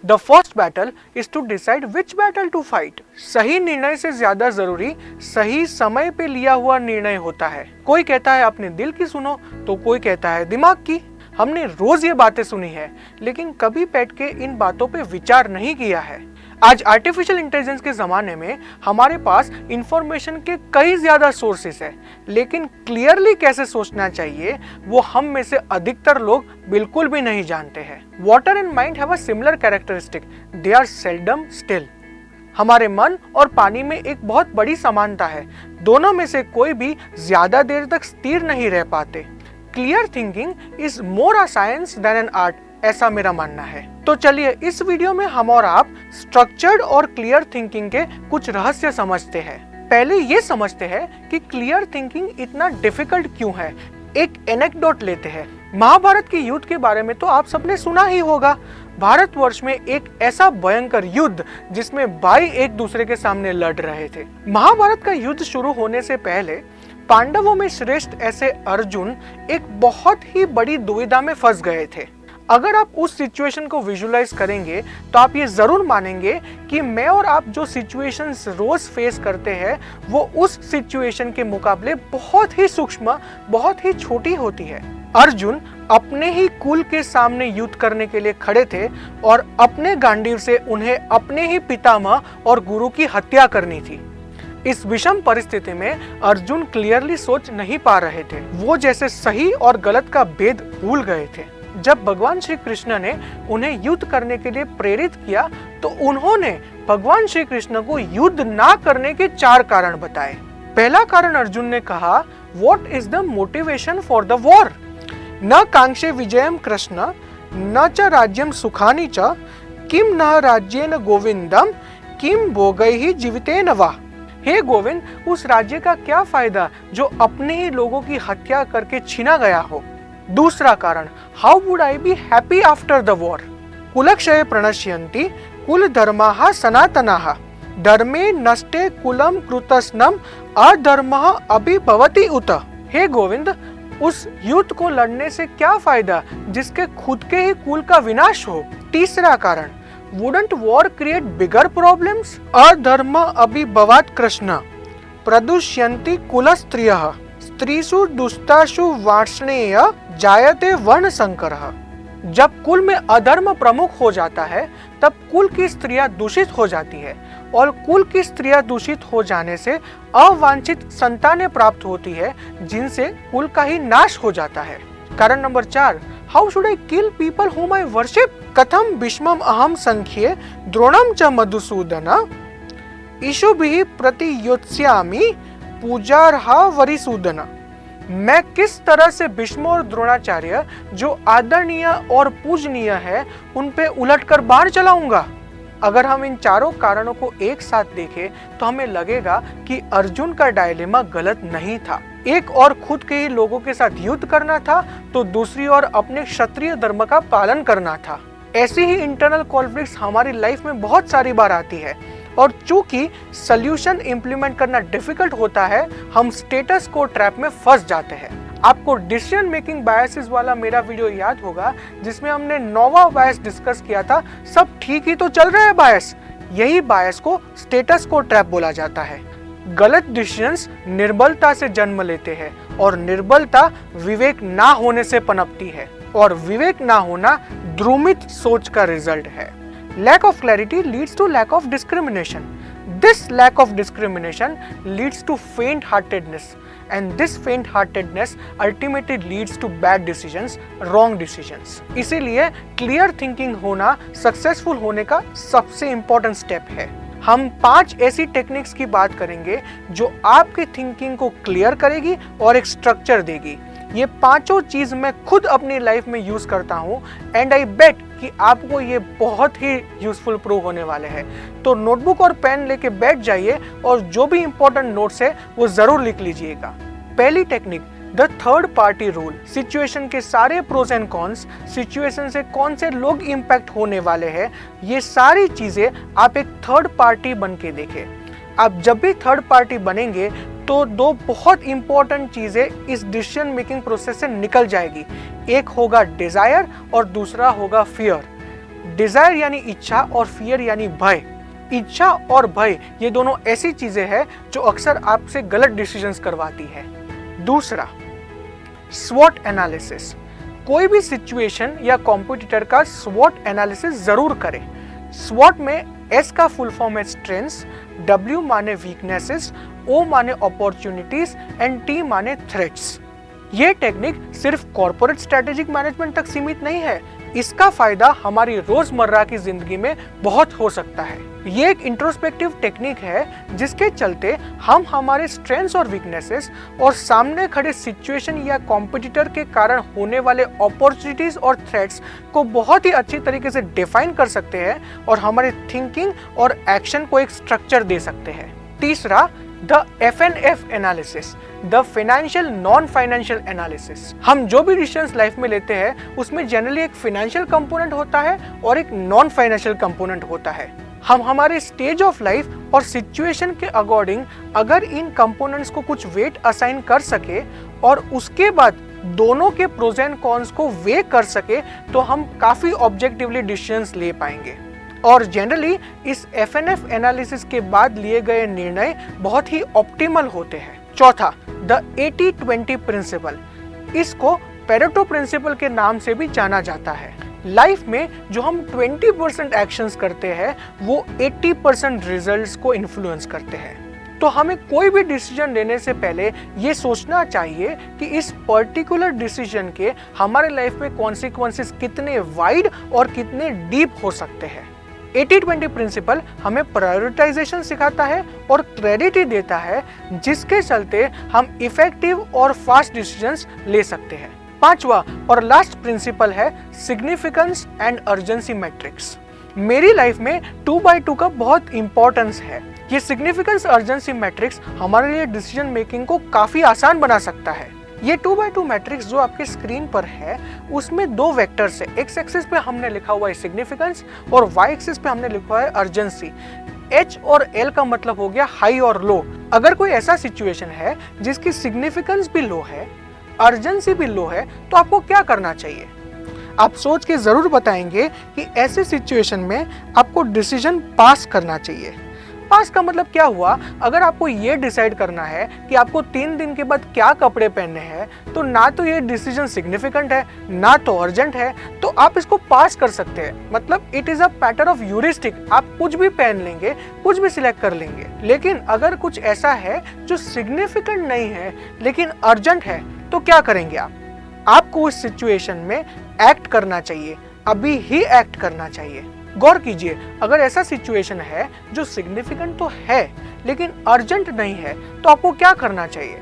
The first battle is to decide which battle to fight. सही निर्णय से ज्यादा जरूरी सही समय पे लिया हुआ निर्णय होता है। कोई कहता है अपने दिल की सुनो, तो कोई कहता है दिमाग की। हमने रोज ये बातें सुनी है, लेकिन कभी बैठ के इन बातों पे विचार नहीं किया है। आज आर्टिफिशियल इंटेलिजेंस के ज़माने में हमारे पास इंफॉर्मेशन के कई ज़्यादा सोर्सेस है, लेकिन क्लियरली कैसे सोचना चाहिए वो हम में से अधिकतर लोग बिल्कुल भी नहीं जानते हैं। Water and mind have a similar characteristic, they are seldom still. हमारे मन और पानी में एक बहुत बड़ी समानता है, दोनों में से कोई भी ज़्यादा देर तक स्थिर नहीं रह पाते। Clear thinking is more a science than an art, ऐसा मेरा मानना है। तो चलिए इस वीडियो में हम और आप स्ट्रक्चर्ड और क्लियर थिंकिंग के कुछ रहस्य समझते हैं। पहले ये समझते हैं कि क्लियर थिंकिंग इतना डिफिकल्ट क्यों है। एक एनेक्डोट लेते हैं। महाभारत के युद्ध के बारे में तो आप सबने सुना ही होगा। भारतवर्ष में एक ऐसा भयंकर युद्ध जिसमें भाई एक दूसरे के सामने लड़ रहे थे। महाभारत का युद्ध शुरू होने से पहले पांडवों में श्रेष्ठ ऐसे अर्जुन एक बहुत ही बड़ी दुविधा में फंस गए थे। अगर आप उस सिचुएशन को विजुलाइज करेंगे तो आप ये जरूर मानेंगे कि मैं और आप जो सिचुएशंस रोज फेस करते हैं वो उस सिचुएशन के मुकाबले बहुत ही सूक्ष्म, बहुत ही छोटी होती है। अर्जुन अपने ही कुल के सामने युद्ध करने के लिए खड़े थे और अपने गांडीव से उन्हें अपने ही पितामह और गुरु की हत्या करनी थी। इस विषम परिस्थिति में अर्जुन क्लियरली सोच नहीं पा रहे थे। वो जैसे सही और गलत का भेद भूल गए थे। जब भगवान श्री कृष्ण ने उन्हें युद्ध करने के लिए प्रेरित किया तो उन्होंने भगवान श्री कृष्ण को युद्ध ना करने के 4 कारण बताए। पहला कारण अर्जुन ने कहा, what is the motivation for the war? न कांक्षे विजयम कृष्ण न च राज्यम सुखानि च किम न राज्येन गोविंदम किम भोगैहि जीवितेन वा। हे गोविंद, उस राज्य का क्या फायदा जो अपने ही लोगों की हत्या करके छीना गया हो। दूसरा कारण, how would I be happy after the war? कुलक्षये प्रणश्यन्ति कुल धर्माः सनातनाः धर्मे नष्टे कुलम कृतस्नम अधर्मः अभिभवति उत। हे गोविंद, उस युद्ध को लड़ने से क्या फायदा जिसके खुद के ही कुल का विनाश हो। तीसरा कारण, वुडंट वॉर क्रिएट बिगर प्रॉब्लम्स? अधर्म अभिभवात् कृष्ण प्रदुष्यन्ति कुलस्त्रियः स्त्रीषु दुष्टासु वार्ष्णेय जायते वर्ण संकरः। जब कुल में अधर्म प्रमुख हो जाता है तब कुल की स्त्रियां दूषित हो जाती है और कुल की स्त्रियां दूषित हो जाने से अवांछित संतानें प्राप्त होती है जिनसे कुल का ही नाश हो जाता है। कारण number 4, how should I kill people whom I worship? कथम भीष्मम अहम संख्ये द्रोणम च मधुसूदन ईशुभिः प्रतियोत्स्यामि पूजार्हा वरिसूदन। मैं किस तरह से भीष्म और द्रोणाचार्य जो आदरणीय और पूजनीय है उन पे उलटकर बाण चलाऊंगा। अगर हम इन चारों कारणों को एक साथ देखें तो हमें लगेगा कि अर्जुन का डायलेमा गलत नहीं था। एक और खुद के ही लोगों के साथ युद्ध करना था तो दूसरी ओर अपने क्षत्रिय धर्म का पालन करना था। ऐसी ही इंटरनल कॉन्फ्लिक्ट्स हमारी लाइफ में बहुत सारी बार आती है और चूंकि सोल्यूशन इंप्लीमेंट करना डिफिकल्ट होता है हम स्टेटस को ट्रैप में फंस जाते हैं। आपको डिसीजन मेकिंग बायसेस वाला मेरा वीडियो याद होगा जिसमें हमने नोवा बायस डिस्कस किया था। सब ठीक ही तो चल रहा है बायस, यही बायस को स्टेटस को ट्रैप बोला जाता है। गलत डिसीजंस निर्बलता से जन्म लेते हैं और निर्बलता विवेक ना होने से पनपती है और विवेक ना होना द्रुमित सोच का रिजल्ट है। Lack of clarity leads to lack of discrimination. This lack of discrimination leads to faint-heartedness, and this faint-heartedness ultimately leads to bad decisions, wrong decisions. इसीलिए clear thinking होना successful होने का सबसे important step है। हम 5 ऐसी techniques की बात करेंगे जो आपकी थिंकिंग को क्लियर करेगी और एक स्ट्रक्चर देगी। ये पांचों चीज मैं खुद अपनी लाइफ में यूज करता हूँ एंड आई बेट कि आपको ये बहुत ही यूजफुल प्रूव होने वाले हैं। तो नोटबुक और पेन लेके बैठ जाइए और जो भी इंपॉर्टेंट नोट्स है वो जरूर लिख लीजिएगा। पहली technique, the third party rule. Situation के सारे प्रोज एंड कॉन्स, सिचुएशन से कौन से लोग इम्पैक्ट होने वाले हैं, ये सारी चीजें आप एक थर्ड पार्टी बन के देखें। आप जब भी थर्ड पार्टी बनेंगे तो 2 बहुत इंपॉर्टेंट चीजें इस डिसीजन मेकिंग प्रोसेस से निकल जाएगी। एक होगा डिजायर और दूसरा होगा फियर। डिजायर यानी इच्छा और फियर यानी भय। इच्छा और भय ये दोनों ऐसी चीजें हैं जो अक्सर आपसे गलत डिसीजंस करवाती है। दूसरा, स्वॉट एनालिसिस। कोई भी सिचुएशन या कॉम्पिटिटर का स्वॉट एनालिसिस जरूर करें। स्वॉट में एस का फुल फॉर्म है स्ट्रेंथ्स, डब्ल्यू माने वीकनेसेस, ओ माने अपॉर्चुनिटीज एंड टी माने थ्रेट्स। ये टेक्निक सिर्फ कॉर्पोरेट स्ट्रेटेजिक मैनेजमेंट तक सीमित नहीं है, इसका फायदा हमारी रोजमर्रा की जिंदगी में बहुत हो सकता है। ये एक इंट्रोस्पेक्टिव टेक्निक है जिसके चलते हम हमारे स्ट्रेंथ्स और वीकनेसेस और सामने खड़े सिचुएशन या कॉम्पिटिटर के कारण होने वाले अपॉर्चुनिटीज और थ्रेट्स को बहुत ही अच्छी तरीके से डिफाइन कर सकते हैं और हमारे थिंकिंग और एक्शन को एक स्ट्रक्चर दे सकते हैं। तीसरा, the FNF analysis, the financial non financial analysis. हम जो भी डिसीजंस लाइफ में लेते हैं उसमें जनरली एक फाइनेंशियल कंपोनेंट होता है और एक नॉन फाइनेंशियल कंपोनेंट होता है। हम हमारे स्टेज ऑफ लाइफ और सिचुएशन के अकॉर्डिंग अगर इन कंपोनेंट्स को कुछ वेट असाइन कर सके और उसके बाद दोनों के प्रोज एंड कॉन्स को वे कर सके तो हम काफी ऑब्जेक्टिवली डिसीजंस ले पाएंगे और जनरली इस FNF एनालिसिस के बाद लिए गए निर्णय बहुत ही ऑप्टिमल होते हैं। चौथा, द 80-20 प्रिंसिपल। इसको पेरेटो प्रिंसिपल के नाम से भी जाना जाता है। लाइफ में जो हम 20% एक्शंस करते हैं वो 80% रिजल्ट्स को इन्फ्लुएंस करते हैं। तो हमें कोई भी डिसीजन लेने से पहले ये सोचना चाहिए कि इस पर्टिकुलर डिसीजन के हमारे लाइफ में कॉन्सिक्वेंसेस कितने वाइड और कितने डीप हो सकते हैं। 80-20 प्रिंसिपल हमें प्रायोरिटाइजेशन सिखाता है और क्रेडिट देता है जिसके चलते हम इफेक्टिव और फास्ट डिसीजंस ले सकते हैं। पांचवा और लास्ट प्रिंसिपल है सिग्निफिकेंस एंड अर्जेंसी मैट्रिक्स। मेरी लाइफ में 2x2 का बहुत इंपॉर्टेंस है। ये सिग्निफिकेंस अर्जेंसी मैट्रिक्स हमारे लिए डिसीजन मेकिंग को काफी आसान बना सकता है। ये 2x2 मैट्रिक्स जो आपके स्क्रीन पर है उसमें दो वेक्टर्स है। एक्स एक्सिस पे हमने लिखा हुआ है सिग्निफिकेंस और वाई एक्सिस पे हमने लिखा हुआ है अर्जेंसी। H और L का मतलब हो गया हाई और लो। अगर कोई ऐसा सिचुएशन है जिसकी सिग्निफिकेंस भी लो है, अर्जेंसी भी लो है, तो आपको क्या करना चाहिए? आप सोच के जरूर बताएंगे कि ऐसे सिचुएशन में आपको डिसीजन पास करना चाहिए। पास का मतलब क्या हुआ? अगर आपको ये डिसाइड करना है कि आपको 3 दिन के बाद क्या कपड़े पहनने हैं, तो ना तो ये डिसीजन सिग्निफिकेंट है ना तो अर्जेंट है, तो आप इसको पास कर सकते हैं। मतलब it is a matter of heuristic. आप कुछ भी पहन लेंगे, कुछ भी सिलेक्ट कर लेंगे। लेकिन अगर कुछ ऐसा है जो सिग्निफिकेंट नहीं है लेकिन अर्जेंट है, तो क्या करेंगे आप? आपको उस सिचुएशन में एक्ट करना चाहिए, अभी ही एक्ट करना चाहिए। गौर कीजिए, अगर ऐसा सिचुएशन है जो सिग्निफिकेंट तो है लेकिन अर्जेंट नहीं है, तो आपको क्या करना चाहिए?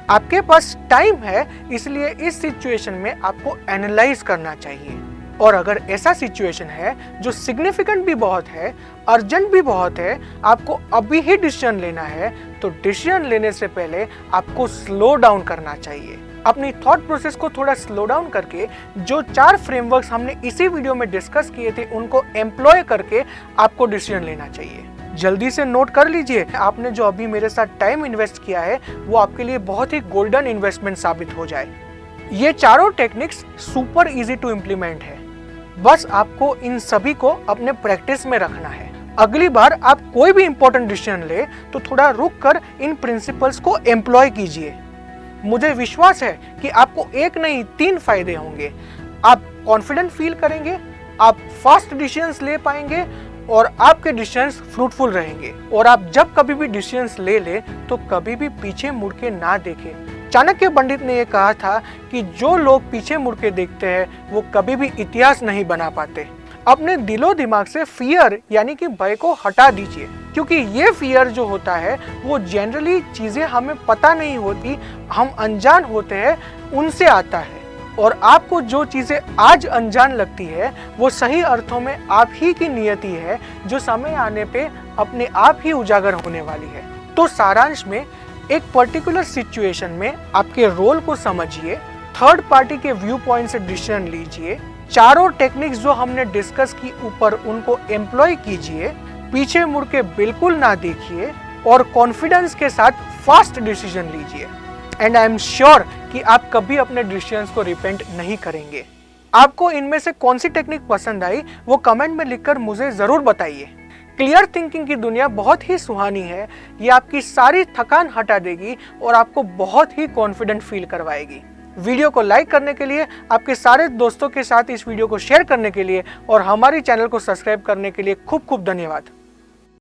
आपके पास टाइम है, इसलिए इस सिचुएशन में आपको एनालाइज करना चाहिए। और अगर ऐसा सिचुएशन है जो सिग्निफिकेंट भी बहुत है, अर्जेंट भी बहुत है, आपको अभी ही डिसीजन लेना है, तो डिसीजन लेने से पहले आपको स्लो डाउन करना चाहिए। अपनी थॉट प्रोसेस को थोड़ा स्लो डाउन करके जो 4 फ्रेमवर्क्स हमने इसी वीडियो में डिस्कस किए थे उनको एम्प्लॉय करके आपको डिसीजन लेना चाहिए। जल्दी से नोट कर लीजिए, आपने जो अभी मेरे साथ टाइम इन्वेस्ट किया है वो आपके लिए बहुत ही गोल्डन इन्वेस्टमेंट साबित हो जाए। ये चारों techniques super easy to implement है, बस आपको इन सभी को अपने प्रैक्टिस में रखना है। अगली बार आप कोई भी इंपॉर्टेंट डिसीजन ले तो थोड़ा रुक कर इन प्रिंसिपल्स को एम्प्लॉय कीजिए। मुझे विश्वास है कि आपको एक नहीं 3 फायदे होंगे। आप कॉन्फिडेंट फील करेंगे, आप फास्ट डिसीजंस ले पाएंगे और आपके डिसीजंस फ्रूटफुल रहेंगे। और आप जब कभी भी डिसीजंस ले तो कभी भी पीछे मुड़ के ना देखें। चाणक्य पंडित ने यह कहा था कि जो लोग पीछे मुड़ के देखते हैं वो कभी भी इतिहास नहीं बना पाते। अपने दिलो दिमाग से फियर यानी कि भय को हटा दीजिए, क्योंकि ये फियर जो होता है वो जनरली चीजें हमें पता नहीं होती, हम अनजान होते हैं, उनसे आता है। और आपको जो चीजें आज अनजान लगती है वो सही अर्थों में आप ही की नियति है जो समय आने पे अपने आप ही उजागर होने वाली है। तो सारांश में एक पर्टिकुलर सिचुएशन में आपके रोल को समझिए, थर्ड पार्टी के व्यू पॉइंट से डिसीजन लीजिए, चारों टेक्निक्स जो हमने डिस्कस की ऊपर उनको एम्प्लॉय कीजिए, पीछे मुड़ के बिल्कुल ना देखिए और कॉन्फिडेंस के साथ फास्ट डिसीजन लीजिए। एंड आई एम श्योर कि आप कभी अपने डिसीजंस को रिपेंट नहीं करेंगे। आपको इनमें से कौन सी टेक्निक पसंद आई वो कमेंट में लिखकर मुझे जरूर बताइए। क्लियर थिंकिंग की दुनिया बहुत ही सुहानी है। ये आपकी सारी थकान हटा देगी और आपको बहुत ही कॉन्फिडेंट फील करवाएगी। वीडियो को लाइक करने के लिए, आपके सारे दोस्तों के साथ इस वीडियो को शेयर करने के लिए और हमारी चैनल को सब्सक्राइब करने के लिए खूब खूब धन्यवाद।